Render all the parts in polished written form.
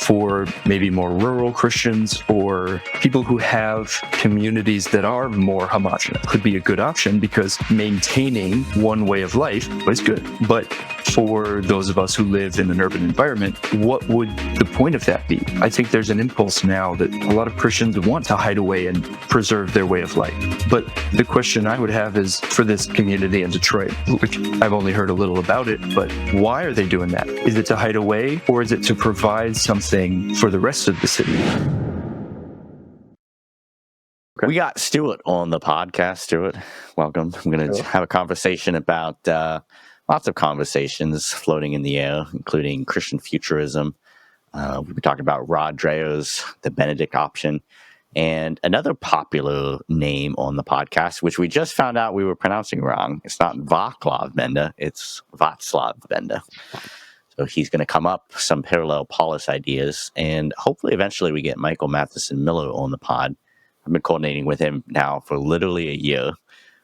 for maybe more rural Christians or people who have communities that are more homogenous could be a good option, because maintaining one way of life is good. But for those of us who live in an urban environment, what would the point of that be? I think there's an impulse now that a lot of Christians want to hide away and preserve their way of life. But the question I would have is, for this community in Detroit, which I've only heard a little about it, but why are they doing that? Is it to hide away, or is it to provide something for the rest of the city? Okay. We got Stuart on the podcast. Stuart, welcome. I'm going to have a conversation about lots of conversations floating in the air, including Christian Futurism. We've been talking about Dreher's The Benedict option, and another popular name on the podcast, which we just found out we were pronouncing wrong. It's not Vaclav Benda, it's Vaclav Benda. So he's going to come up some parallel polis ideas, and hopefully eventually we get Michael Matheson Miller on the pod. I've been coordinating with him now for literally a year.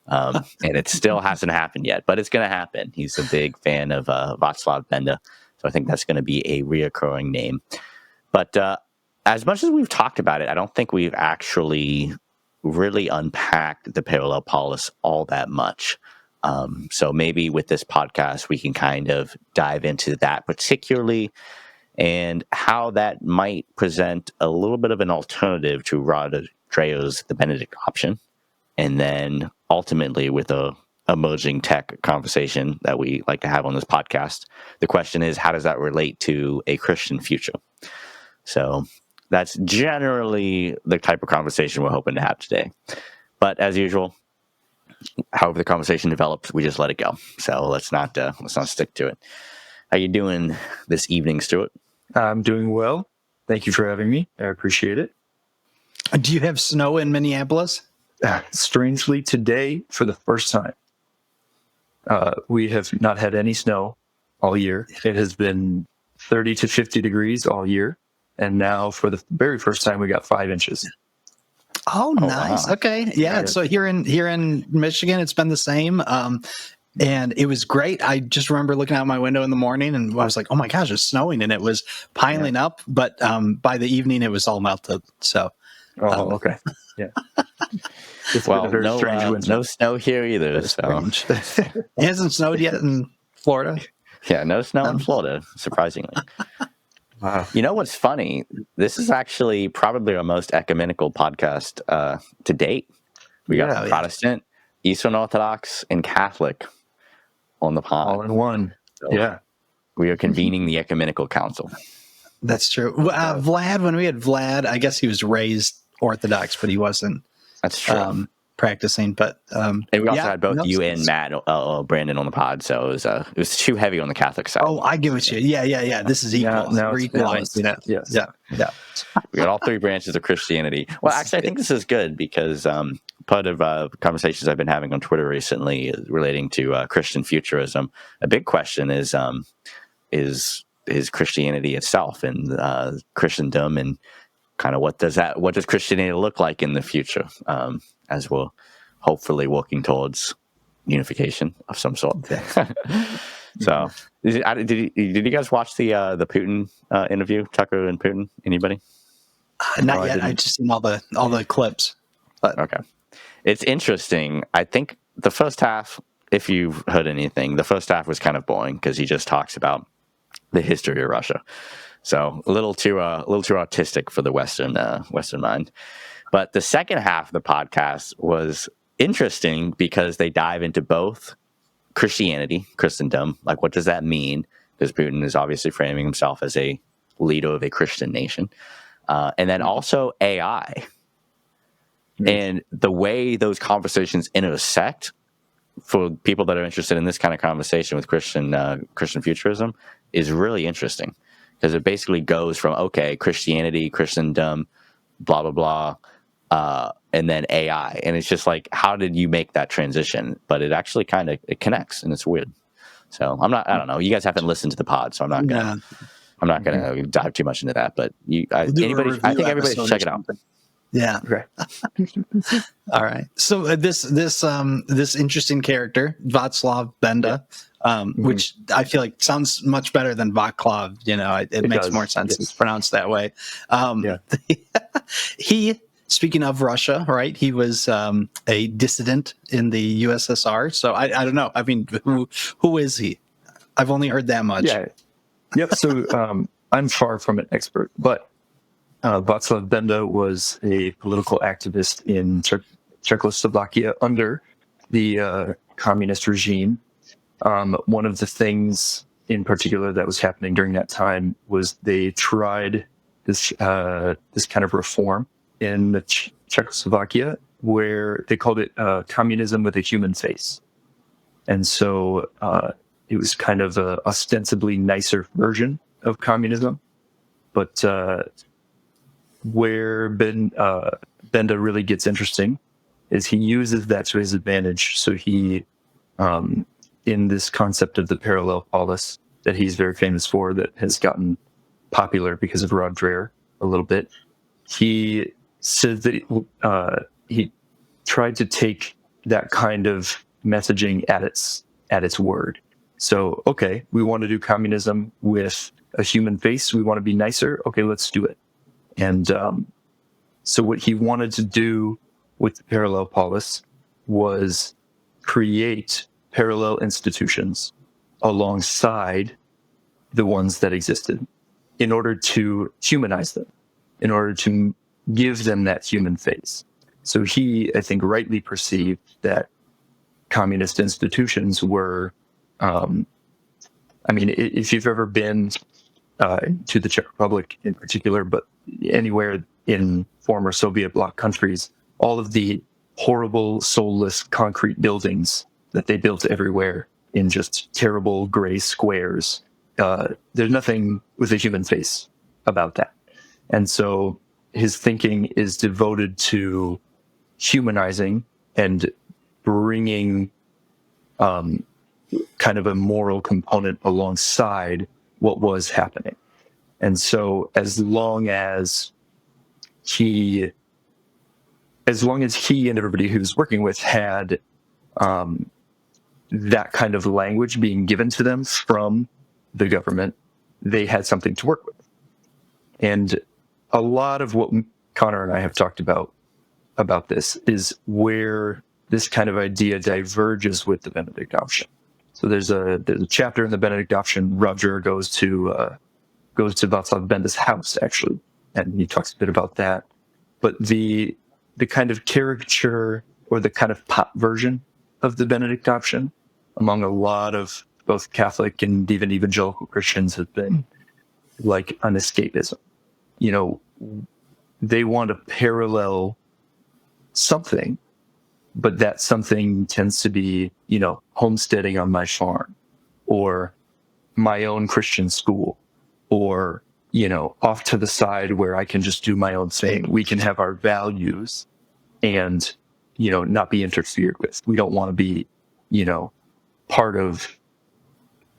And it still hasn't happened yet, but it's going to happen. He's a big fan of Vaclav Benda, so I think that's going to be a reoccurring name. But as much as we've talked about it, I don't think we've actually really unpacked the parallel polis all that much. So maybe with this podcast, we can kind of dive into that particularly, and how that might present a little bit of an alternative to Dreher's The Benedict option. And then ultimately, with a emerging tech conversation that we like to have on this podcast, the question is, how does that relate to a Christian future? So that's generally the type of conversation we're hoping to have today. But as usual, however the conversation develops, we just let it go. So let's not stick to it. How you doing this evening, Stuart? I'm doing well. Thank you for having me. I appreciate it. Do you have snow in Minneapolis? Strangely, today, for the first time, we have not had any snow all year. It has been 30 to 50 degrees all year. And now, for the very first time, we got 5 inches. Oh, nice. Wow. Okay. Yeah. So here in Michigan, it's been the same. And it was great. I just remember looking out my window in the morning and I was like, oh my gosh, it's snowing. And it was piling up. But by the evening, it was all melted. So. Okay. Yeah. It's well, no snow here either. So. It hasn't snowed yet in Florida. Yeah, no snow in Florida, surprisingly. Wow. You know what's funny? This is actually probably our most ecumenical podcast to date. We got Protestant, Eastern Orthodox, and Catholic on the pod. All in one. So yeah. We are convening the ecumenical council. That's true. Vlad, when we had Vlad, I guess he was raised Orthodox, but he wasn't. That's true. Practicing, but and we also had both you and Matt, Brandon on the pod, so it was too heavy on the Catholic side. Oh, I get what you. Yeah. This is equal. Now we're equalized. Yes. Yeah. We got all 3 branches of Christianity. Well, actually, I think this is good because part of conversations I've been having on Twitter recently is relating to Christian Futurism. A big question is Christianity itself and Christendom, and kind of what does Christianity look like in the future, as we're hopefully working towards unification of some sort. So, did you guys watch the Putin interview, Tucker and Putin? Anybody? Not yet. I just seen all the clips. But. Okay, it's interesting. I think the first half, if you've heard anything, the first half was kind of boring because he just talks about the history of Russia. So a little too artistic for the Western mind. But the second half of the podcast was interesting because they dive into both Christianity, Christendom, like what does that mean? Because Putin is obviously framing himself as a leader of a Christian nation. And then also AI. Mm-hmm. And the way those conversations intersect for people that are interested in this kind of conversation with Christian Futurism is really interesting. Because it basically goes from, okay, Christianity, Christendom, blah, blah, blah, and then AI. And it's just like, how did you make that transition? But it actually it connects, and it's weird. So I don't know. You guys haven't listened to the pod, so I'm not going to dive too much into that. But I think everybody should check it out. Yeah. Okay. All right. So this interesting character, Vaclav Benda, which I feel like sounds much better than Vaclav. It makes does, more sense. yes. It's pronounced that way. Yeah. He, speaking of Russia, right? He was a dissident in the USSR. So I don't know. I mean, who is he? I've only heard that much. Yeah. Yep. So I'm far from an expert, but Vaclav Benda was a political activist in Czechoslovakia under the communist regime. One of the things in particular that was happening during that time was they tried this kind of reform in the Czechoslovakia, where they called it communism with a human face. And so it was kind of a ostensibly nicer version of communism. But where Benda really gets interesting is he uses that to his advantage. So he, in this concept of the parallel polis that he's very famous for, that has gotten popular because of Rod Dreher a little bit, he said that he tried to take that kind of messaging at its word. So, okay, we want to do communism with a human face. We want to be nicer. Okay, let's do it. And so what he wanted to do with the parallel polis was create parallel institutions alongside the ones that existed in order to humanize them, in order to give them that human face. So he, I think, rightly perceived that communist institutions were, if you've ever been to the Czech Republic in particular, but anywhere in former Soviet bloc countries, all of the horrible, soulless concrete buildings that they built everywhere in just terrible gray squares, there's nothing with a human face about that. And so his thinking is devoted to humanizing and bringing kind of a moral component alongside what was happening. And so as long as he and everybody he was working with had that kind of language being given to them from the government, they had something to work with. And a lot of what Connor and I have talked about this is where this kind of idea diverges with the Benedict option. So there's a chapter in the Benedict option. Roger goes to Vaclav Benda's house, actually, and he talks a bit about that. But the kind of caricature or the kind of pop version of the Benedict option among a lot of both Catholic and even evangelical Christians has been like an escapism. They want to parallel something, but that something tends to be, homesteading on my farm, or my own Christian school, or, off to the side where I can just do my own thing. We can have our values and, not be interfered with. We don't want to be, part of,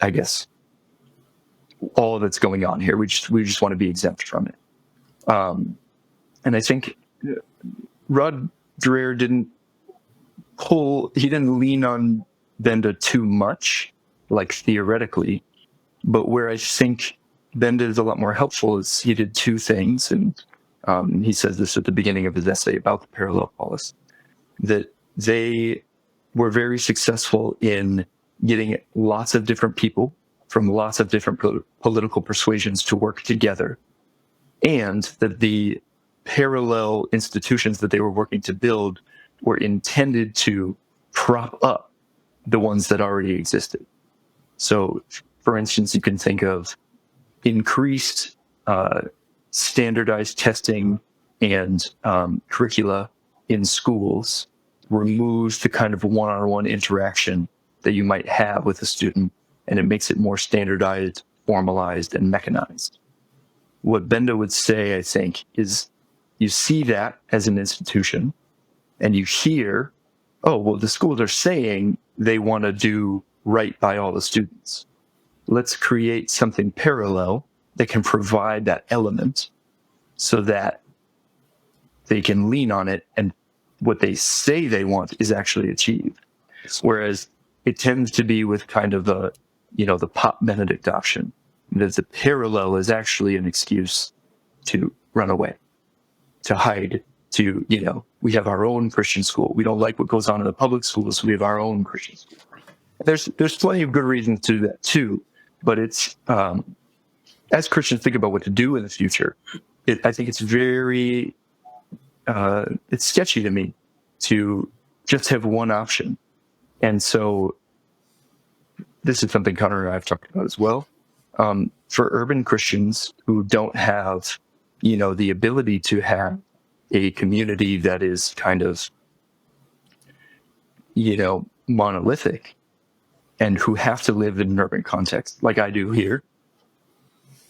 I guess, all that's going on here. We just want to be exempt from it. And I think Rod Dreher didn't lean on Benda too much, like theoretically, but where I think Benda is a lot more helpful is he did two things, and he says this at the beginning of his essay about the parallel polis, that they were very successful in getting lots of different people from lots of different political persuasions to work together, and that the parallel institutions that they were working to build were intended to prop up the ones that already existed. So, for instance, you can think of increased standardized testing and curricula in schools removes the kind of one-on-one interaction that you might have with a student, and it makes it more standardized, formalized, and mechanized. What Benda would say, I think, is you see that as an institution, and you hear, oh, well, the schools are saying they want to do right by all the students. Let's create something parallel that can provide that element so that they can lean on it, and what they say they want is actually achieved. Whereas it tends to be with kind of the Pop Benedict option, that the parallel is actually an excuse to run away, to hide, to, we have our own Christian school. We don't like what goes on in the public schools, so we have our own Christian school. There's plenty of good reasons to do that too, but it's, as Christians think about what to do in the future, I think it's very, it's sketchy to me to just have one option. And so this is something Connor and I have talked about as well. For urban Christians who don't have, the ability to have a community that is kind of, monolithic, and who have to live in an urban context like I do here,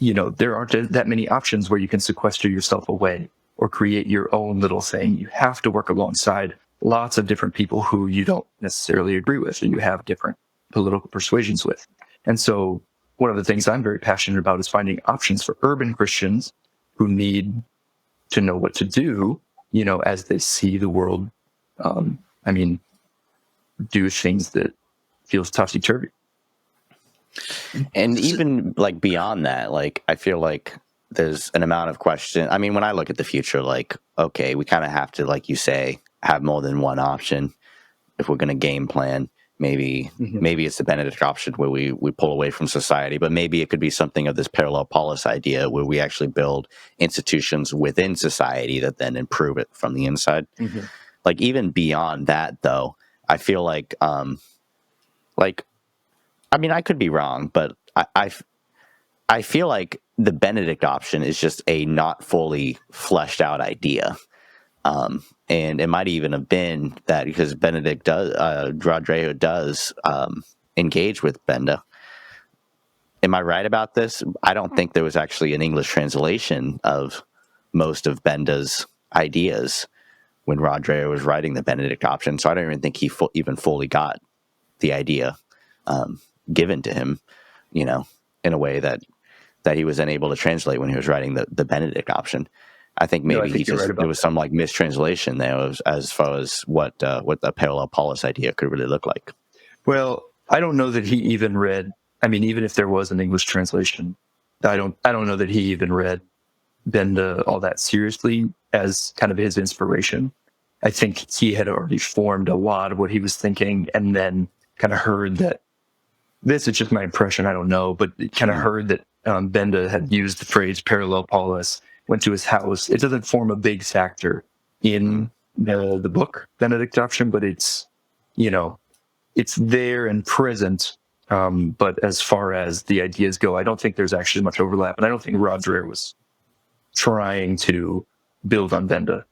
there aren't that many options where you can sequester yourself away or create your own little thing. You have to work alongside lots of different people who you don't necessarily agree with, or you have different political persuasions with. And so one of the things I'm very passionate about is finding options for urban Christians who need to know what to do, as they see the world, do things that feels topsy-turvy. And even like beyond that, like I feel like there's an amount of question. I mean, when I look at the future, like, okay, we kind of have to, like you say, have more than one option if we're going to game plan. Maybe it's the Benedict option where we pull away from society, but maybe it could be something of this parallel polis idea where we actually build institutions within society that then improve it from the inside. Like even beyond that, though, I feel like I could be wrong, but I feel like the Benedict option is just a not fully fleshed out idea. And it might even have been that because Benedict Dreher does engage with Benda. Am I right about this? I don't think there was actually an English translation of most of Benda's ideas when Dreher was writing the Benedict option. So I don't even think he even fully got the idea given to him, in a way that he was unable to translate when he was writing the Benedict option. I think maybe there was some like mistranslation there as far as what the parallel polis idea could really look like. Well, I don't know that he even read. I mean, even if there was an English translation, I don't know that he even read Benda all that seriously as kind of his inspiration. I think he had already formed a lot of what he was thinking, and then kind of heard that. This is just my impression. I don't know, but kind of heard that Benda had used the phrase parallel polis. Went to his house. It doesn't form a big factor in the book Benedict option, but it's it's there and present. But as far as the ideas go, I don't think there's actually much overlap, and I don't think Dreher was trying to build on Benda.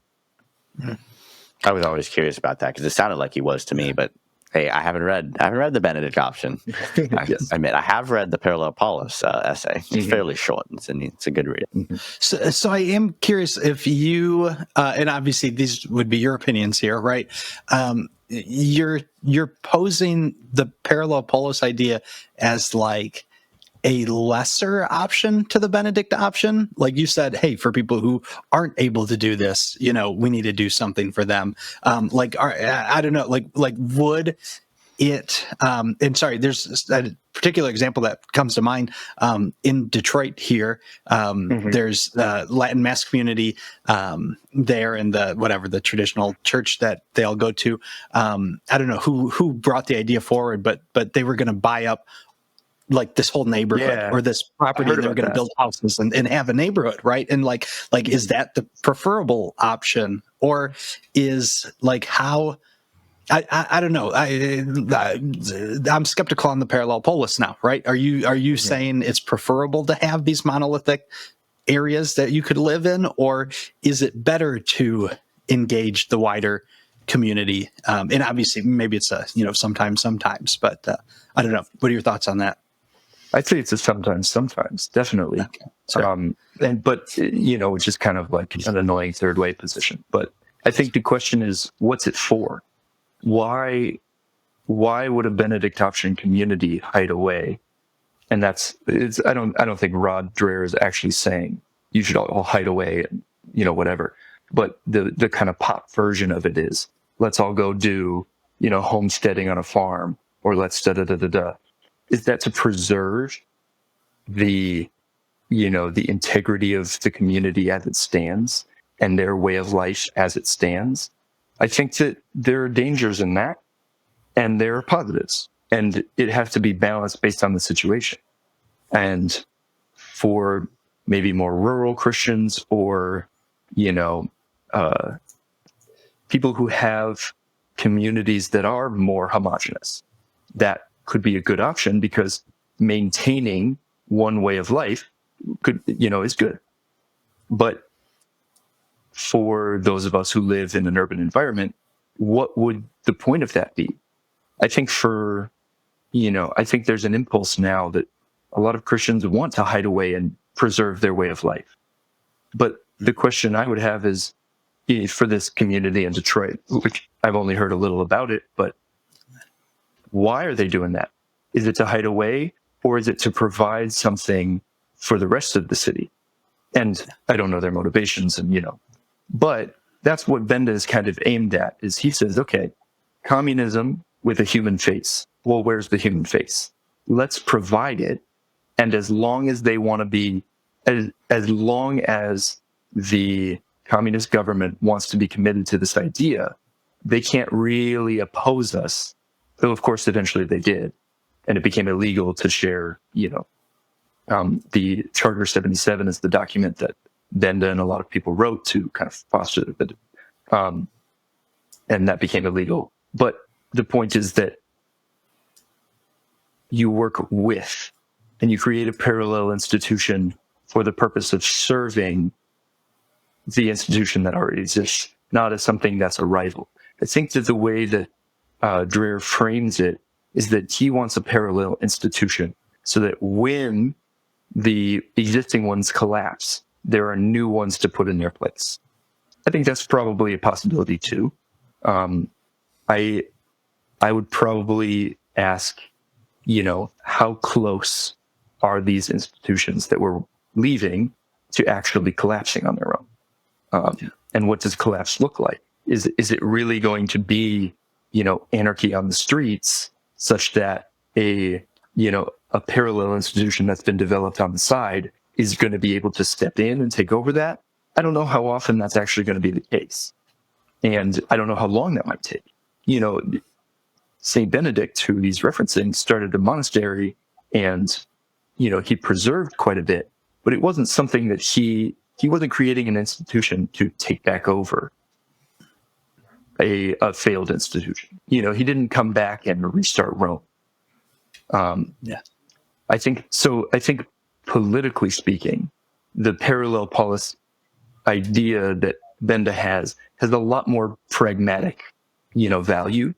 I was always curious about that because it sounded like he was to me, but hey, I haven't read the Benedict option. Yes. I admit I have read the Parallel Polis essay. It's fairly short. It's a good read. So I am curious if you, and obviously these would be your opinions here, right? You're posing the Parallel Polis idea as like a lesser option to the Benedict option. Like you said, hey, for people who aren't able to do this, we need to do something for them. I don't know, like would it, and sorry, there's a particular example that comes to mind, in Detroit here. There's the Latin Mass community, there in the traditional church that they all go to. I don't know who brought the idea forward, but they were going to buy up like this whole neighborhood or this property, and they're going to build houses and have a neighborhood, right? And like is that the preferable option, or is like how? I don't know. I'm skeptical on the parallel polis now, right? Are you saying it's preferable to have these monolithic areas that you could live in, or is it better to engage the wider community? And obviously, maybe it's sometimes, but I don't know. What are your thoughts on that? I'd say it's a sometimes, definitely. Okay. But it's just kind of like an annoying third way position. But I think the question is, what's it for? Why would a Benedict option community hide away? And I don't think Dreher is actually saying you should all hide away and whatever. but the kind of pop version of it is, let's all go do, homesteading on a farm, or let's da-da-da-da-da. Is that to preserve the integrity of the community as it stands and their way of life as it stands? I think that there are dangers in that, and there are positives, and it has to be balanced based on the situation. And for maybe more rural Christians, or people who have communities that are more homogenous, that could be a good option, because maintaining one way of life is good. But for those of us who live in an urban environment, what would the point of that be? I think I think there's an impulse now that a lot of Christians want to hide away and preserve their way of life. But the question I would have is, for this community in Detroit, which I've only heard a little about it, but why are they doing that? Is it to hide away, or is it to provide something for the rest of the city? And I don't know their motivations, but that's what Benda is kind of aimed at, is he says, okay, communism with a human face. Well, where's the human face? Let's provide it. And as long as they want to be, as long as the communist government wants to be committed to this idea, they can't really oppose us. Though, of course, eventually they did. And it became illegal to share, the Charter 77 is the document that Benda and a lot of people wrote to kind of foster it. And that became illegal. But the point is that you work with, and you create a parallel institution for the purpose of serving the institution that already exists, not as something that's a rival. I think that the way that Dreher frames it is that he wants a parallel institution so that when the existing ones collapse, there are new ones to put in their place. I think that's probably a possibility too. I would probably ask, how close are these institutions that we're leaving to actually collapsing on their own? And what does collapse look like? Is it really going to be, anarchy on the streets, such that a parallel institution that's been developed on the side is going to be able to step in and take over that? I don't know how often that's actually going to be the case. And I don't know how long that might take. St. Benedict, who he's referencing, started a monastery, and, he preserved quite a bit, but it wasn't something that he wasn't creating an institution to take back over a failed institution. He didn't come back and restart Rome. I think politically speaking, the parallel polis idea that Benda has a lot more pragmatic, value.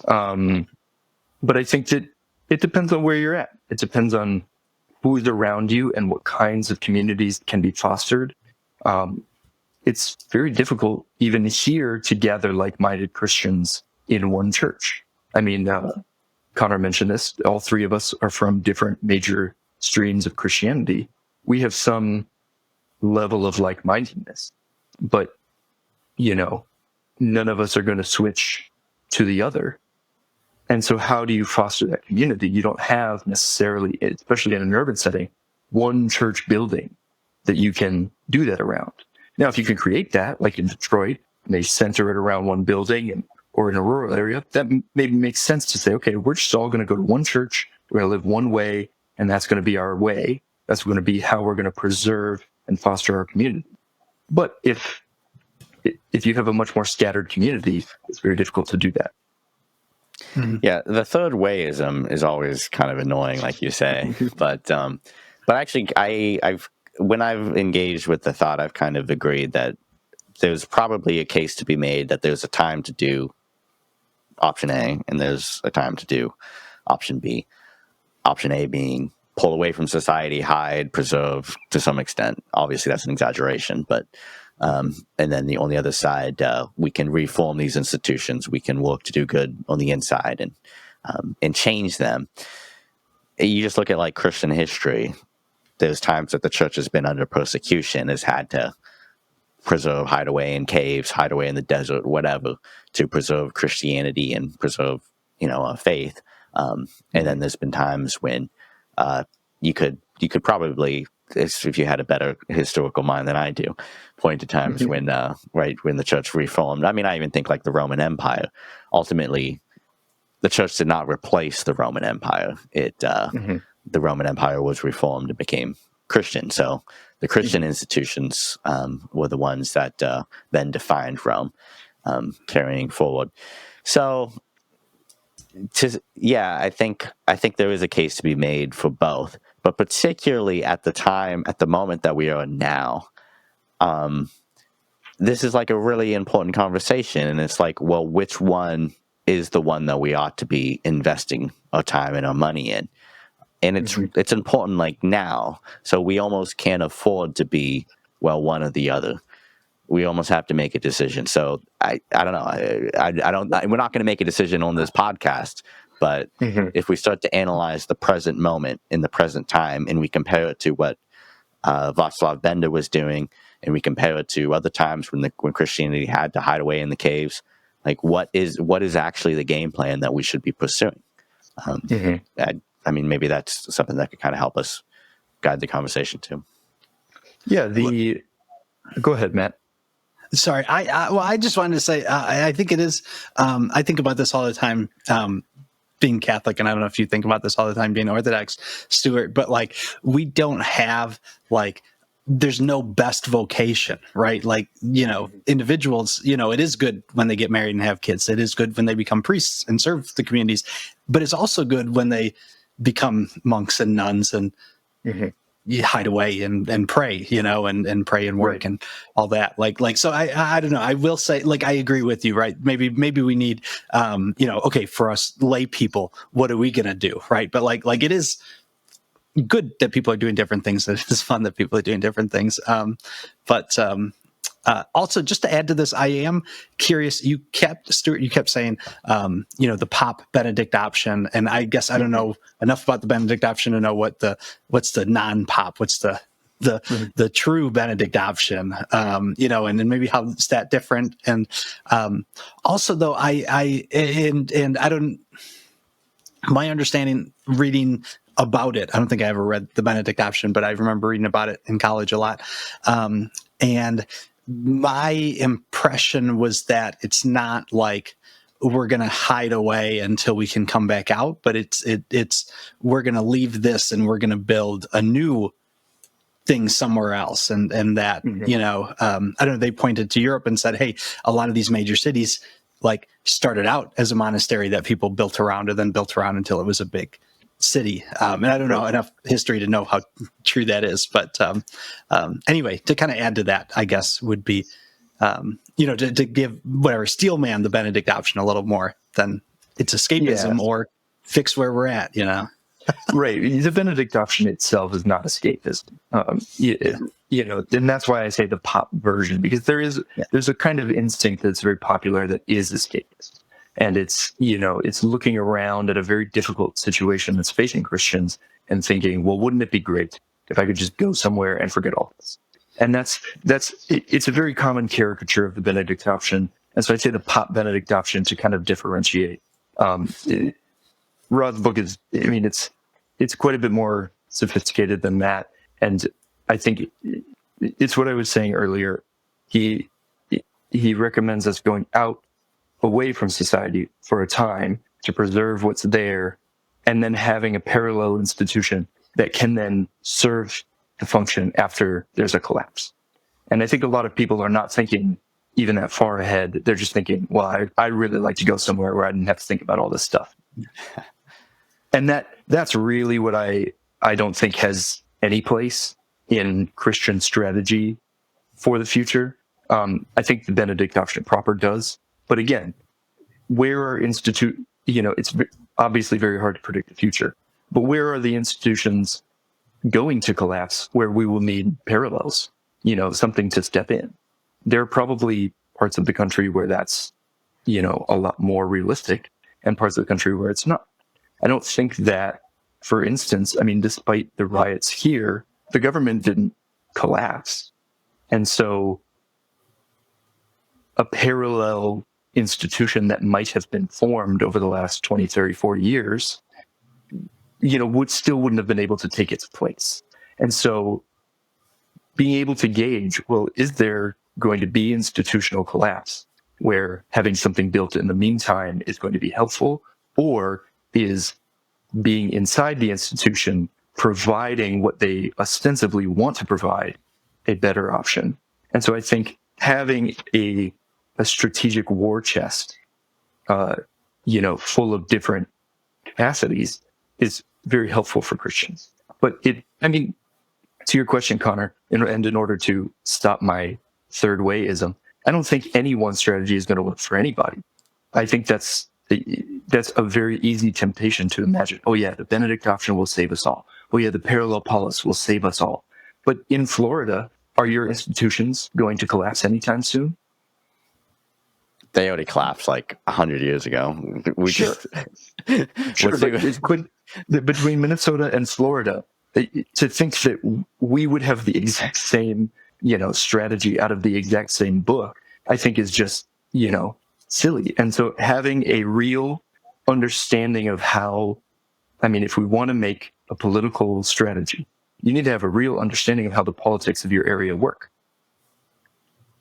But I think that it depends on where you're at. It depends on who's around you and what kinds of communities can be fostered. It's very difficult even here to gather like-minded Christians in one church. I mean, Connor mentioned this. All three of us are from different major streams of Christianity. We have some level of like-mindedness, but, none of us are going to switch to the other. And so how do you foster that community? You don't have necessarily, especially in an urban setting, one church building that you can do that around. Now, if you can create that, like in Detroit, and they center it around one building, or in a rural area, that maybe makes sense to say, okay, we're just all going to go to one church, we're going to live one way, and that's going to be our way. That's going to be how we're going to preserve and foster our community. But if you have a much more scattered community, it's very difficult to do that. Yeah, the third wayism is always kind of annoying, like you say. but actually, when I've engaged with the thought, I've kind of agreed that there's probably a case to be made that there's a time to do option A and there's a time to do option B. Option A being pull away from society, hide, preserve to some extent. Obviously, that's an exaggeration, but and then on the other side, we can reform these institutions. We can work to do good on the inside and change them. You just look at like Christian history. There's times that the church has been under persecution, has had to preserve, hide away in caves, hide away in the desert, whatever, to preserve Christianity and preserve, faith. And then there's been times when you could probably, if you had a better historical mind than I do, point to times when the church reformed. I mean, I even think like the Roman Empire. Ultimately, the church did not replace the Roman Empire. The Roman Empire was reformed and became Christian. So the Christian institutions were the ones that then defined Rome, carrying forward. So, I think there is a case to be made for both, but particularly at the moment that we are in now, this is like a really important conversation, and it's like, well, which one is the one that we ought to be investing our time and our money in? And it's important like now, so we almost can't afford to be, well, one or the other. We almost have to make a decision. So I don't know. We're not going to make a decision on this podcast, but if we start to analyze the present moment in the present time, and we compare it to what Vaclav Benda was doing, and we compare it to other times when Christianity had to hide away in the caves, like what is actually the game plan that we should be pursuing? I mean, maybe that's something that could kind of help us guide the conversation too. Yeah. Go ahead, Matt. Sorry. I just wanted to say, I think it is, I think about this all the time, being Catholic, and I don't know if you think about this all the time being Orthodox, Stuart, but like, we don't have there's no best vocation, right? Like, individuals, it is good when they get married and have kids. It is good when they become priests and serve the communities, but it's also good when they become monks and nuns and you hide away and pray, and pray and work and all that. So I don't know. I will say, I agree with you, right? Maybe we need, okay, for us lay people, what are we going to do? Right. But it is good that people are doing different things. It's fun that people are doing different things. Also, just to add to this, I am curious. Stuart, you kept saying, the Pop Benedict option, and I guess I don't know enough about the Benedict option to know what's the non-Pop, what's the true Benedict option, and then maybe how is that different? And also, though, I don't. My understanding, reading about it, I don't think I ever read the Benedict option, but I remember reading about it in college a lot, and my impression was that it's not like we're going to hide away until we can come back out, but it's we're going to leave this and we're going to build a new thing somewhere else. And that, I don't know, they pointed to Europe and said, hey, a lot of these major cities started out as a monastery that people built around and then built around until it was a big city. And I don't know enough history to know how true that is, but anyway, to kind of add to that, I guess would be, to give whatever Steelman the Benedict option a little more than it's escapism or fix where we're at, Right. The Benedict option itself is not escapism. And that's why I say the Pop version, because there's a kind of instinct that's very popular that is escapist. And it's looking around at a very difficult situation that's facing Christians and thinking, well, wouldn't it be great if I could just go somewhere and forget all this? And it's a very common caricature of the Benedict option. And so I'd say the Pop Benedict option to kind of differentiate. Rod's book is, it's quite a bit more sophisticated than that. And I think it's what I was saying earlier. He recommends us going out away from society for a time to preserve what's there, and then having a parallel institution that can then serve the function after there's a collapse. And I think a lot of people are not thinking even that far ahead. They're just thinking, well, I'd really like to go somewhere where I didn't have to think about all this stuff. And that's really what I don't think has any place in Christian strategy for the future. I think the Benedict option proper does. But again, where are it's obviously very hard to predict the future, but where are the institutions going to collapse where we will need parallels, something to step in? There are probably parts of the country where that's, a lot more realistic, and parts of the country where it's not. I don't think that, for instance, despite the riots here, the government didn't collapse. And so a parallel institution that might have been formed over the last 20, 30, 40 years, wouldn't have been able to take its place. And so being able to gauge, well, is there going to be institutional collapse where having something built in the meantime is going to be helpful, or is being inside the institution providing what they ostensibly want to provide a better option? And so I think having a strategic war chest, full of different capacities is very helpful for Christians. But to your question, Connor, and in order to stop my third wayism, I don't think any one strategy is going to work for anybody. I think that's a very easy temptation to imagine. Oh yeah, the Benedict option will save us all. Oh yeah, the Parallel Polis will save us all. But in Florida, are your institutions going to collapse anytime soon? They already collapsed like 100 years ago. Sure. Between Minnesota and Florida, to think that we would have the exact same, strategy out of the exact same book, I think is just, silly. And so having a real understanding of how, if we want to make a political strategy, you need to have a real understanding of how the politics of your area work.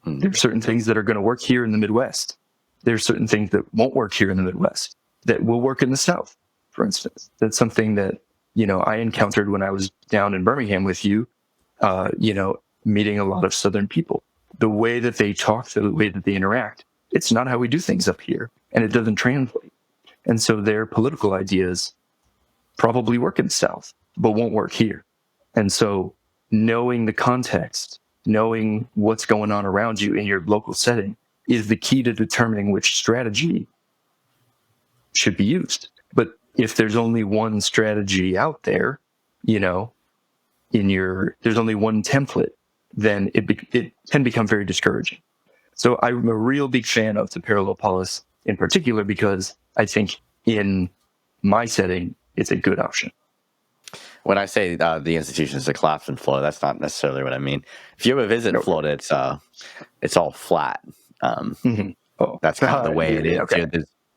There are certain things that are going to work here in the Midwest. There are certain things that won't work here in the Midwest that will work in the South, for instance. That's something that, I encountered when I was down in Birmingham with you, meeting a lot of Southern people. The way that they talk, the way that they interact, it's not how we do things up here, and it doesn't translate. And so their political ideas probably work in the South, but won't work here. And so knowing the context, knowing what's going on around you in your local setting is the key to determining which strategy should be used. But if there's only one strategy out there, there's only one template, then it can become very discouraging. So I'm a real big fan of the Parallel Polis in particular, because I think in my setting, it's a good option. When I say the institutions that collapse in Florida, that's not necessarily what I mean. If you ever visit Florida, it's all flat. That's kind of the way it is. Okay.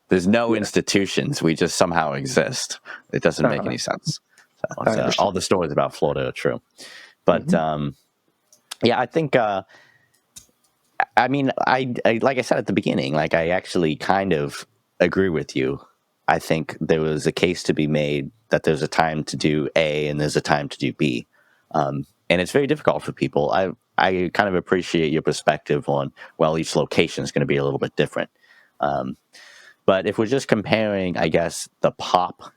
There's no institutions. We just somehow exist. It doesn't make any sense. So all the stories about Florida are true. But I think, I like I said at the beginning, I actually kind of agree with you. I think there was a case to be made that there's a time to do A and there's a time to do B. And it's very difficult for people. I kind of appreciate your perspective on, well, each location is going to be a little bit different. But if we're just comparing, I guess, the pop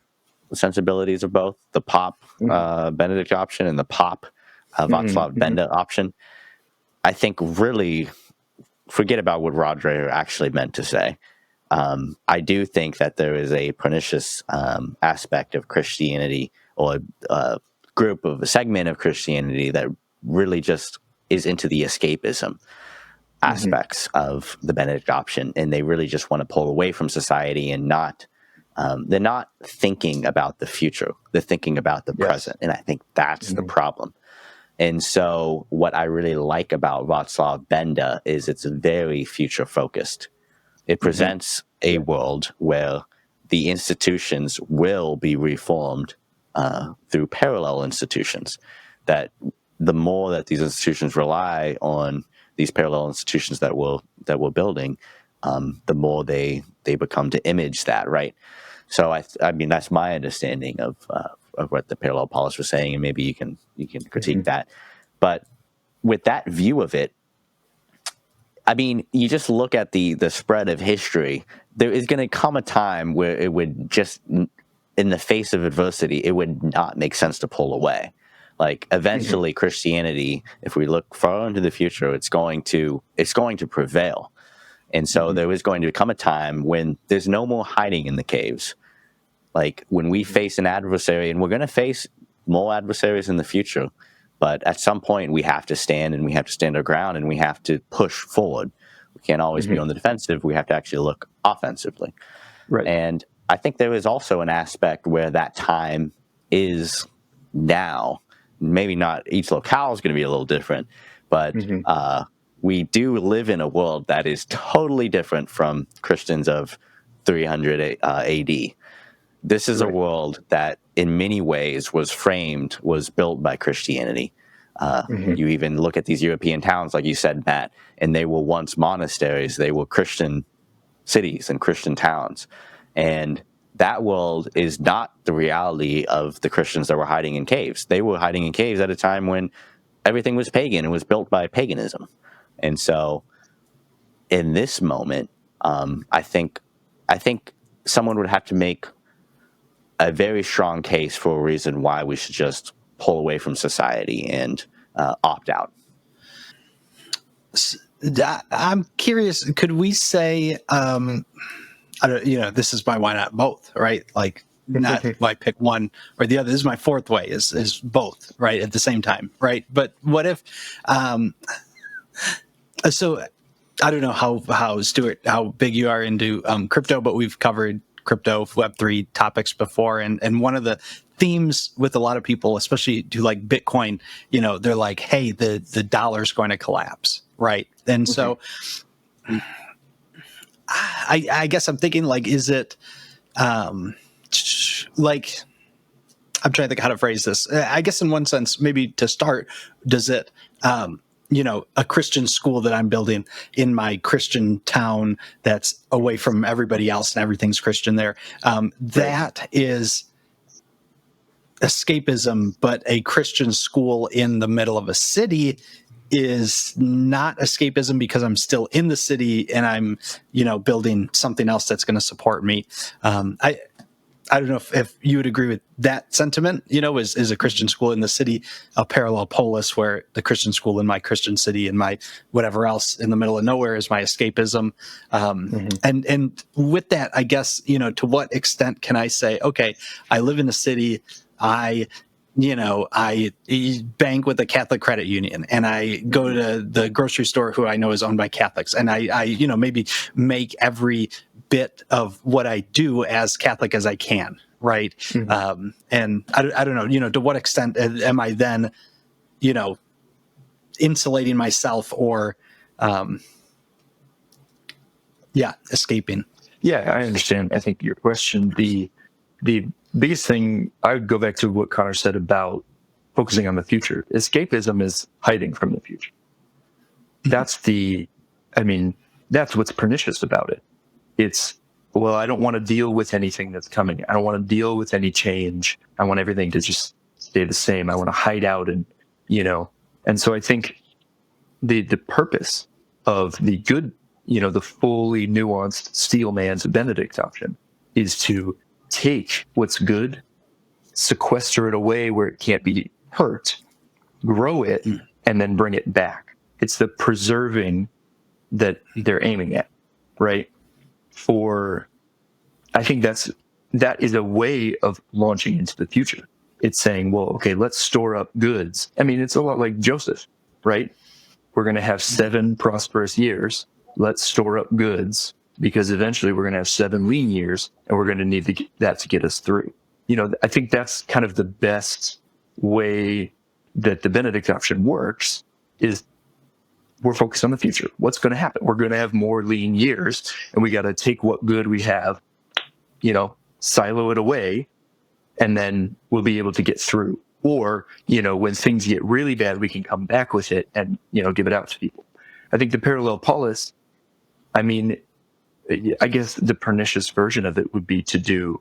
sensibilities of both, the pop Benedict option and the pop Vaclav Benda option, I think really forget about what Rod Dreher actually meant to say. I do think that there is a pernicious aspect of Christianity, or a segment of Christianity that really just is into the escapism aspects of the Benedict option, and they really just want to pull away from society and they're not thinking about the future. They're thinking about the present, and I think that's the problem. And so what I really like about Vaclav Benda is it's very future focused. It presents a world where the institutions will be reformed through parallel institutions, that the more that these institutions rely on these parallel institutions that we're building, the more they become to image that, right? So I mean that's my understanding of what the Parallel Polis was saying, and maybe you can critique that. But with that view of it, I mean, you just look at the spread of history. There is going to come a time where it would just, in the face of adversity, it would not make sense to pull away. Like eventually Christianity, if we look far into the future, it's going to prevail. And so there is going to come a time when there's no more hiding in the caves. Like when we face an adversary, and we're going to face more adversaries in the future, but at some point we have to stand, and we have to stand our ground, and we have to push forward. We can't always be on the defensive. We have to actually look offensively. Right. And I think there is also an aspect where that time is now. Maybe not each locale is going to be a little different, but we do live in a world that is totally different from Christians of 300 AD. This is a world that in many ways was built by Christianity. You even look at these European towns, like you said, Matt, and they were once monasteries. They were Christian cities and Christian towns. And that world is not the reality of the Christians that were hiding in caves. They were hiding in caves at a time when everything was pagan and was built by paganism. And so in this moment, I think someone would have to make a very strong case for a reason why we should just pull away from society and opt out. I'm curious, could we say, this is my why not both, right? Like, not why pick one or the other. This is my fourth way is both, right? At the same time, right? But what if, so I don't know how Stuart, how big you are into crypto, but we've covered crypto Web3 topics before. And one of the themes with a lot of people, especially who like Bitcoin, they're like, hey, the dollar's going to collapse. Right. And so I guess I'm thinking, like, is it like, I'm trying to think how to phrase this. I guess in one sense, maybe to start, does it, a Christian school that I'm building in my Christian town that's away from everybody else and everything's Christian there, that is escapism, but a Christian school in the middle of a city is not escapism because I'm still in the city and I'm, building something else that's going to support me. I don't know if you would agree with that sentiment, is a Christian school in the city, a parallel polis, where the Christian school in my Christian city and my whatever else in the middle of nowhere is my escapism. And with that, I guess, to what extent can I say, okay, I live in a city, I bank with the Catholic credit union and I go to the grocery store who I know is owned by Catholics. And I maybe make every bit of what I do as Catholic as I can. Right. And I don't know, to what extent am I then, insulating myself or, escaping. Yeah, I understand. I think your question, the biggest thing, I would go back to what Connor said about focusing on the future. Escapism is hiding from the future. That's what's pernicious about it. It's, well, I don't want to deal with anything that's coming. I don't want to deal with any change. I want everything to just stay the same. I want to hide out and so I think the purpose of the good, the fully nuanced Steelman's Benedict option is to take what's good, sequester it away where it can't be hurt, grow it, and then bring it back. It's the preserving that they're aiming at, right? I think that is a way of launching into the future. It's saying, well, okay, let's store up goods. It's a lot like Joseph, right? We're going to have 7 prosperous years. Let's store up goods, because eventually we're going to have 7 lean years and we're going to need that to get us through. I think that's kind of the best way that the Benedict option works, is we're focused on the future. What's going to happen? We're going to have more lean years and we got to take what good we have, silo it away, and then we'll be able to get through. Or, when things get really bad, we can come back with it and, give it out to people. I think the parallel polis, I guess the pernicious version of it would be to do,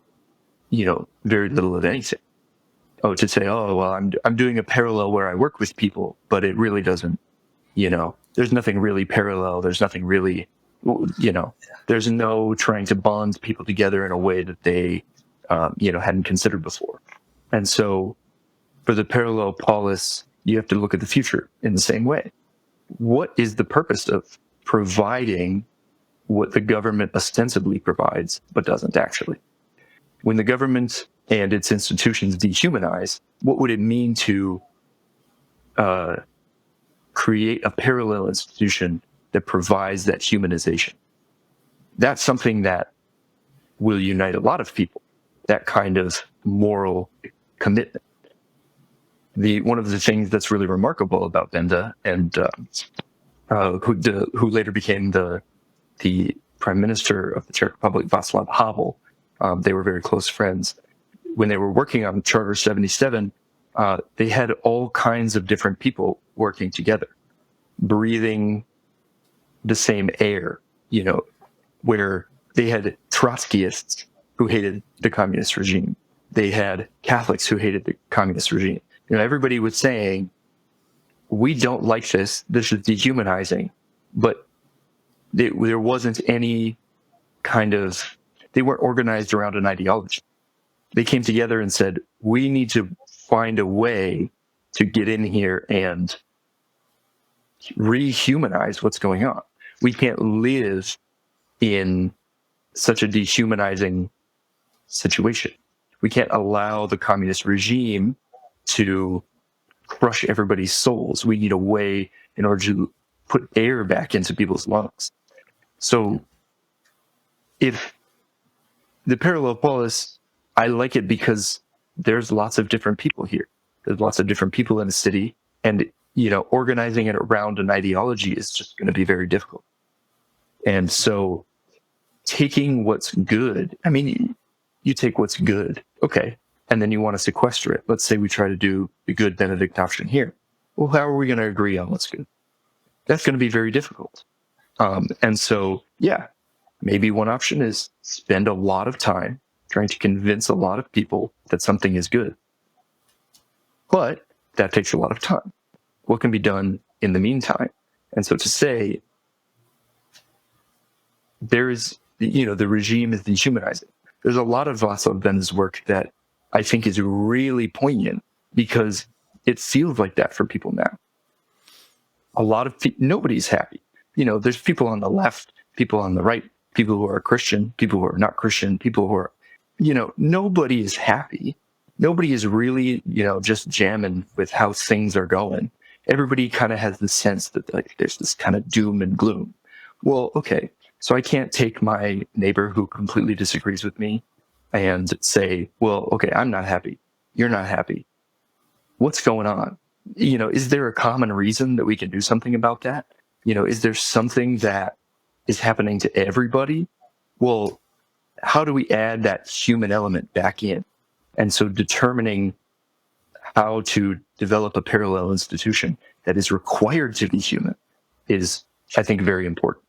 very little of anything. To say, I'm doing a parallel where I work with people, but it really doesn't, there's nothing really parallel. There's nothing really, there's no trying to bond people together in a way that they, hadn't considered before. And so for the parallel polis, you have to look at the future in the same way. What is the purpose of providing what the government ostensibly provides, but doesn't actually? When the government and its institutions dehumanize, what would it mean to create a parallel institution that provides that humanization? That's something that will unite a lot of people, that kind of moral commitment. One of the things that's really remarkable about Benda and who later became the prime minister of the Czech Republic, Václav Havel. They were very close friends. When they were working on Charter 77, they had all kinds of different people working together, breathing the same air, where they had Trotskyists who hated the communist regime. They had Catholics who hated the communist regime. Everybody was saying, we don't like this. This is dehumanizing. But there wasn't any they weren't organized around an ideology. They came together and said, we need to find a way to get in here and rehumanize what's going on. We can't live in such a dehumanizing situation. We can't allow the communist regime to crush everybody's souls. We need a way in order to put air back into people's lungs. So if the Parallel Polis, I like it because there's lots of different people here. There's lots of different people in the city, and organizing it around an ideology is just going to be very difficult. And so taking what's good, you take what's good, okay, and then you want to sequester it. Let's say we try to do the good Benedict option here. Well, how are we going to agree on what's good? That's going to be very difficult. And so, maybe one option is spend a lot of time trying to convince a lot of people that something is good. But that takes a lot of time. What can be done in the meantime? And so to say, there is, the regime is dehumanizing. There's a lot of Vaclav Benda's work that I think is really poignant because it feels like that for people now. A lot of nobody's happy. There's people on the left, people on the right, people who are Christian, people who are not Christian, people who are, nobody is happy. Nobody is really, just jamming with how things are going. Everybody kind of has the sense that there's this kind of doom and gloom. Well, okay, so I can't take my neighbor who completely disagrees with me and say, well, okay, I'm not happy. You're not happy. What's going on? Is there a common reason that we can do something about that? Is there something that is happening to everybody? Well, how do we add that human element back in? And so determining how to develop a parallel institution that is required to be human is, I think, very important.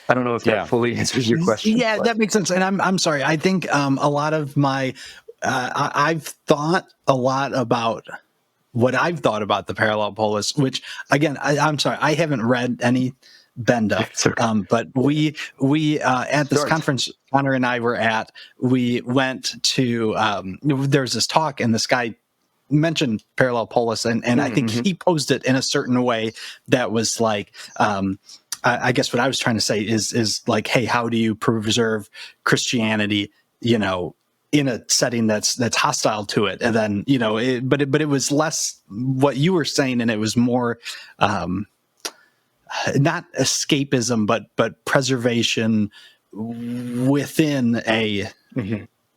I don't know if that fully answers your question. Yeah, that makes sense. And I'm sorry. I think a lot of my, I've thought a lot about what I've thought about the Parallel Polis, which again, I'm sorry, I haven't read any Benda, but we at this conference Connor and I were at, we went to there's this talk and this guy mentioned Parallel Polis and I think he posed it in a certain way that was like I guess what I was trying to say is like, hey, how do you preserve Christianity, in a setting that's hostile to it? And then, but it was less what you were saying, and it was more not escapism, but preservation within a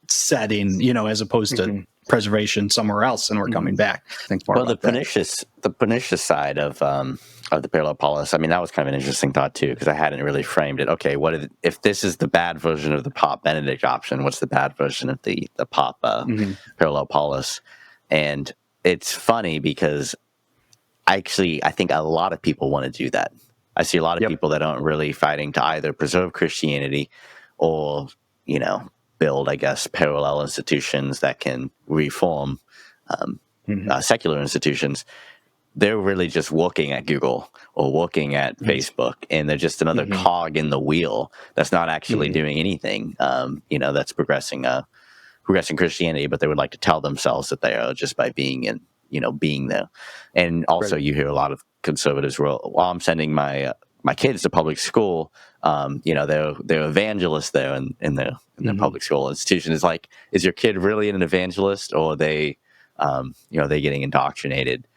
setting, as opposed to preservation somewhere else, and we're coming back. Think more about the pernicious side of the Parallel Polis. I mean, that was kind of an interesting thought too, because I hadn't really framed it. Okay, if this is the bad version of the Pop Benedict option? What's the bad version of the Pop Parallel Polis? And it's funny because I think a lot of people want to do that. I see a lot of people that aren't really fighting to either preserve Christianity or, build, I guess, parallel institutions that can reform secular institutions. They're really just looking at Google or looking at Facebook, and they're just another cog in the wheel that's not actually doing anything, that's progressing Christianity, but they would like to tell themselves that they are just by being being there. And also you hear a lot of conservatives, while I'm sending my kids to public school, they're evangelists there in their public school institution. It's like, is your kid really an evangelist, or are they, they getting indoctrinated?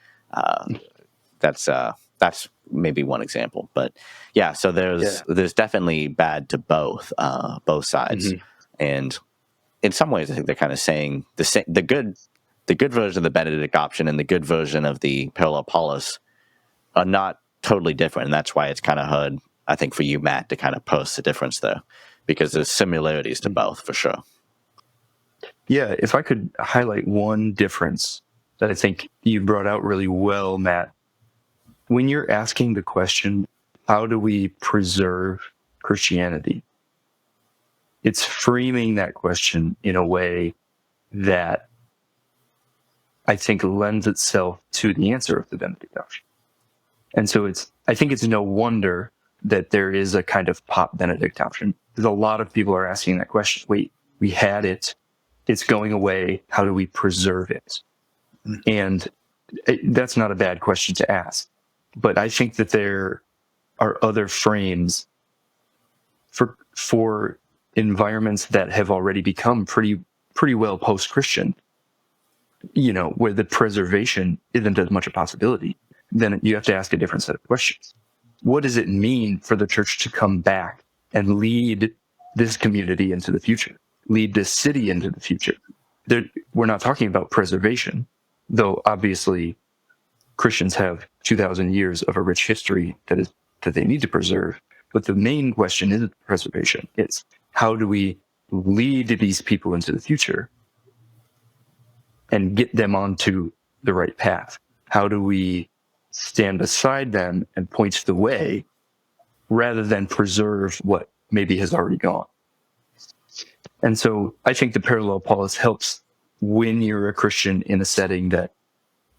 That's maybe one example, but so there's definitely bad to both sides. And in some ways, I think they're kind of saying the good version of the Benedict option and the good version of the Parallel Polis are not totally different. And that's why it's kind of hard, I think, for you, Matt, to kind of post the difference there, because there's similarities to both for sure. Yeah, if I could highlight one difference that I think you brought out really well, Matt, when you're asking the question, how do we preserve Christianity? It's framing that question in a way that I think lends itself to the answer of the Benedict option. And so I think it's no wonder that there is a kind of pop Benedict option, because a lot of people are asking that question. Wait, we had it. It's going away. How do we preserve it? And that's not a bad question to ask. But I think that there are other frames for environments that have already become pretty well post-Christian, where the preservation isn't as much a possibility. Then you have to ask a different set of questions. What does it mean for the church to come back and lead this community into the future, lead this city into the future? We're not talking about preservation, though obviously Christians have 2,000 years of a rich history that they need to preserve. But the main question isn't preservation. It's how do we lead these people into the future and get them onto the right path? How do we stand beside them and point the way rather than preserve what maybe has already gone? And so I think the Parallel Polis helps when you're a Christian in a setting that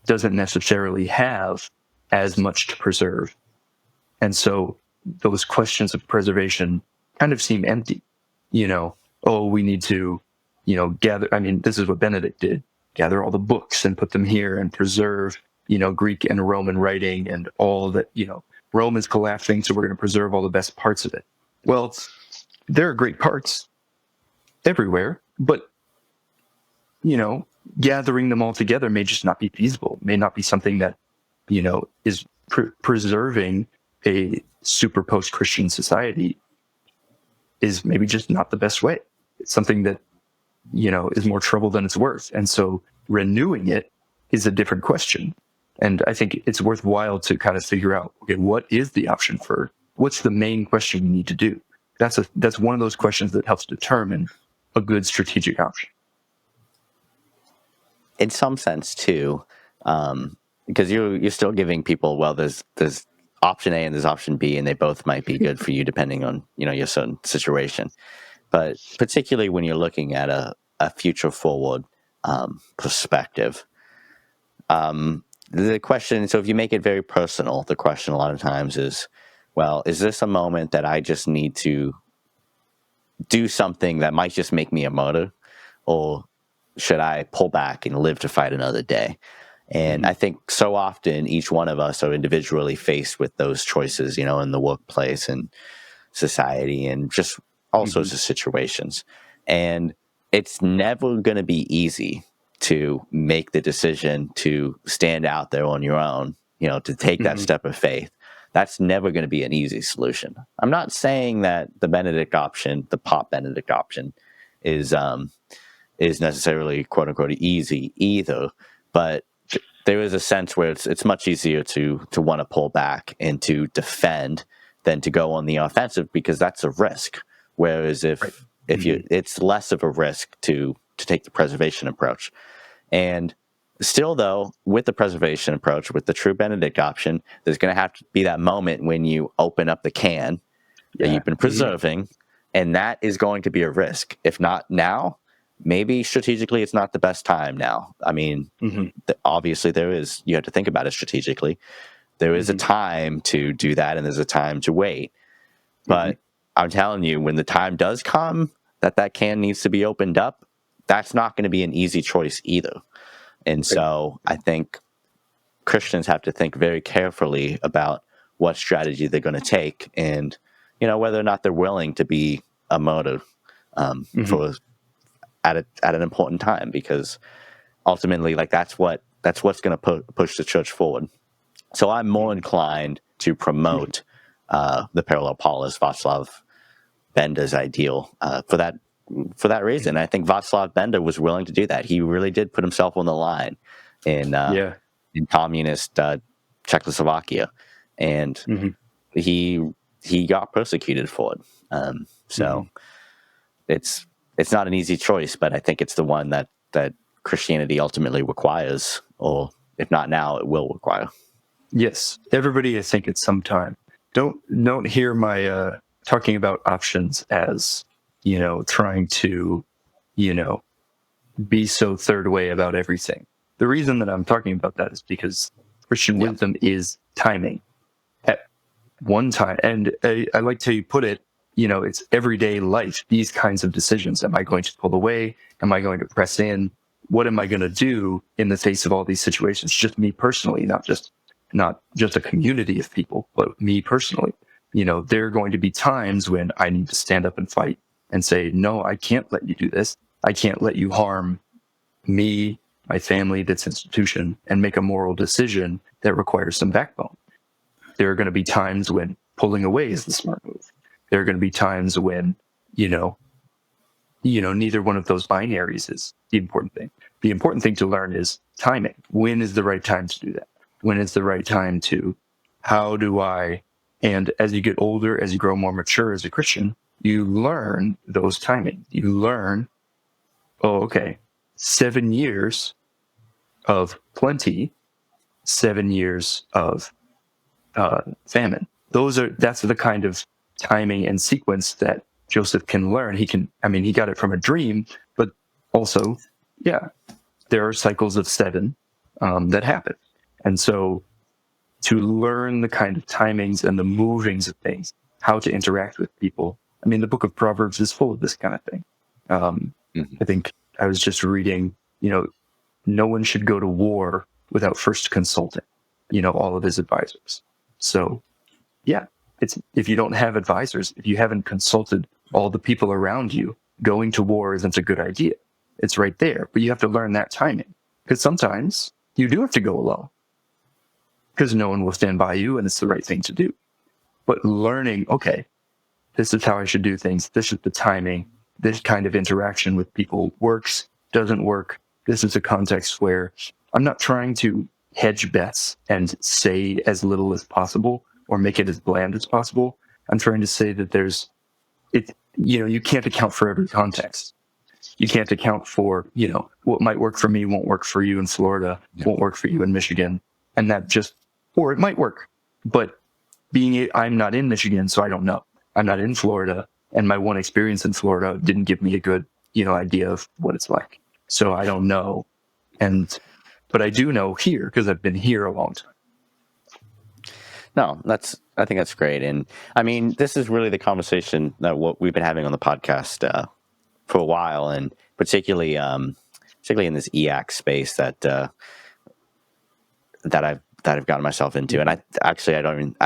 doesn't necessarily have as much to preserve. And so those questions of preservation kind of seem empty. We need to, gather. I mean, this is what Benedict did. Gather all the books and put them here and preserve, Greek and Roman writing and all that, Rome is collapsing, so we're going to preserve all the best parts of it. Well, there are great parts everywhere, but, gathering them all together may just not be feasible, may not be something that, is preserving a super post-Christian society is maybe just not the best way. It's something that, is more trouble than it's worth. And so renewing it is a different question. And I think it's worthwhile to kind of figure out, okay, what is the option what's the main question we need to do? That's one of those questions that helps determine a good strategic option. In some sense too, because you're still giving people, well, there's option A and there's option B, and they both might be good for you depending on, your certain situation. But particularly when you're looking at a future forward perspective, the question, so if you make it very personal, the question a lot of times is, well, is this a moment that I just need to do something that might just make me a martyr, or should I pull back and live to fight another day? And I think so often each one of us are individually faced with those choices, in the workplace and society and just all sorts of situations. And it's never going to be easy to make the decision to stand out there on your own, to take that step of faith. That's never going to be an easy solution. I'm not saying that the Benedict option, the pop Benedict option, is necessarily quote unquote easy either, but there is a sense where it's much easier to want to pull back and to defend than to go on the offensive, because that's a risk. Whereas if it's less of a risk to take the preservation approach. And still, though, with the preservation approach, with the true Benedict option, there's going to have to be that moment when you open up the can that you've been preserving, and that is going to be a risk. If not now, maybe strategically it's not the best time now. I mean, obviously you have to think about it strategically. There is a time to do that, and there's a time to wait. But I'm telling you, when the time does come that can needs to be opened up, that's not going to be an easy choice either. And so I think Christians have to think very carefully about what strategy they're going to take, and whether or not they're willing to be a martyr for at an important time, because ultimately, that's what's going to push the church forward. So I'm more inclined to promote the Parallel Polis, Vaclav Benda's ideal for that reason. I think Vaclav Benda was willing to do that. He really did put himself on the line in communist Czechoslovakia, and he got persecuted for it. So it's not an easy choice, but I think it's the one that Christianity ultimately requires, or if not now, it will require. Yes, everybody, I think, at some time. Don't hear my talking about options as, trying to, be so third way about everything. The reason that I'm talking about that is because Christian wisdom is timing. At one time, and I like to put it, it's everyday life, these kinds of decisions. Am I going to pull away? Am I going to press in? What am I going to do in the face of all these situations? Just me personally, not just a community of people, but me personally. There are going to be times when I need to stand up and fight and say, no, I can't let you do this. I can't let you harm me, my family, this institution, and make a moral decision that requires some backbone. There are going to be times when pulling away is the smart move. There are going to be times when, neither one of those binaries is the important thing. The important thing to learn is timing. When is the right time to do that? When is the right time to, and as you get older, as you grow more mature as a Christian, you learn those timings. You learn, 7 years of plenty, 7 years of famine. That's the kind of timing and sequence that Joseph can learn. He got it from a dream, but also, there are cycles of 7 that happen. And so to learn the kind of timings and the movings of things, how to interact with people. The book of Proverbs is full of this kind of thing. I think I was just reading, no one should go to war without first consulting, all of his advisors. So, if you don't have advisors, if you haven't consulted all the people around you, going to war isn't a good idea. It's right there, but you have to learn that timing, because sometimes you do have to go alone because no one will stand by you and it's the right thing to do. But learning, this is how I should do things. This is the timing. This kind of interaction with people works, doesn't work. This is a context where I'm not trying to hedge bets and say as little as possible or make it as bland as possible. I'm trying to say that you can't account for every context. You can't account for, what might work for me won't work for you in Florida, won't work for you in Michigan. And or it might work, but I'm not in Michigan, so I don't know. I'm not in Florida, and my one experience in Florida didn't give me a good, idea of what it's like. So I don't know. But I do know here because I've been here a long time. No, I think that's great. And this is really the conversation that what we've been having on the podcast for a while, and particularly in this EAC space that I've gotten myself into. And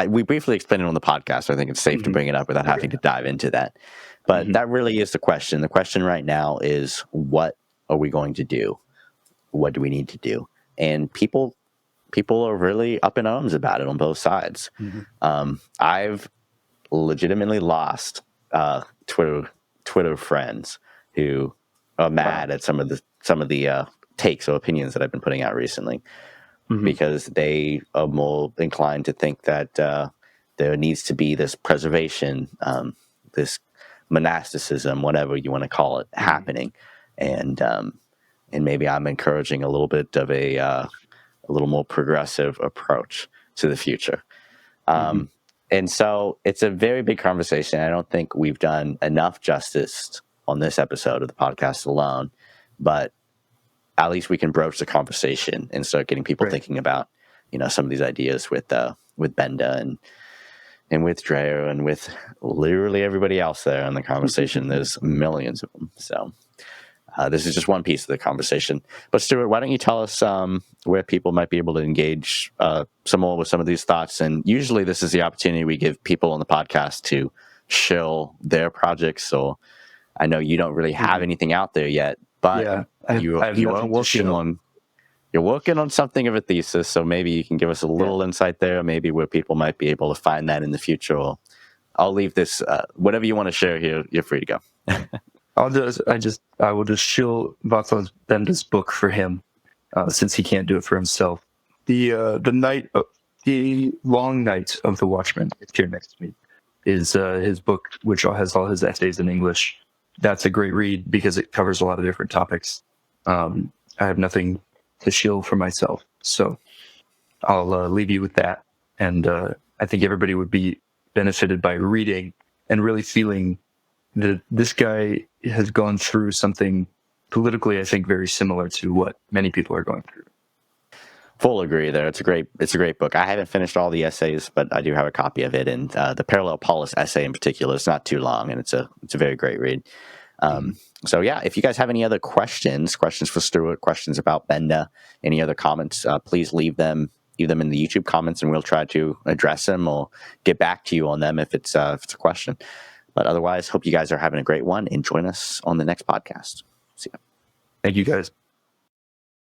we briefly explained it on the podcast, so I think it's safe to bring it up without having to dive into that. But that really is the question. The question right now is, what are we going to do? What do we need to do? And people are really up in arms about it on both sides. I've legitimately lost Twitter friends who are mad at some of the takes or opinions that I've been putting out recently, because they are more inclined to think that there needs to be this preservation, this monasticism, whatever you want to call it, happening, and maybe I'm encouraging a little bit of a little more progressive approach to the future. And so it's a very big conversation. I don't think we've done enough justice on this episode of the podcast alone, but at least we can broach the conversation and start getting people thinking about, some of these ideas with Benda and with Dreher and with literally everybody else there in the conversation. There's millions of them. So this is just one piece of the conversation. But Stuart, why don't you tell us where people might be able to engage some more with some of these thoughts? And usually this is the opportunity we give people on the podcast to shill their projects. So I know you don't really have anything out there yet, but you're working on something of a thesis. So maybe you can give us a little insight there, maybe where people might be able to find that in the future. Or I'll leave this, whatever you want to share here, you're free to go. I will just shill Vaclav Benda's book for him, since he can't do it for himself. The night The Long Night of the Watchman, it's here next to me, is his book, which has all his essays in English. That's a great read because it covers a lot of different topics. I have nothing to shill for myself, so I'll leave you with that. And I think everybody would be benefited by reading and really feeling that this guy has gone through something politically, I think, very similar to what many people are going through. Full agree there. It's a great book. I haven't finished all the essays, but I do have a copy of it. And the Parallel Polis essay in particular, it's not too long, and it's a very great read. So yeah, if you guys have any other questions for Stuart, questions about Benda, any other comments, please leave them in the YouTube comments, and we'll try to address them or get back to you on them if it's a question. But otherwise, hope you guys are having a great one, and join us on the next podcast. See ya. Thank you, guys.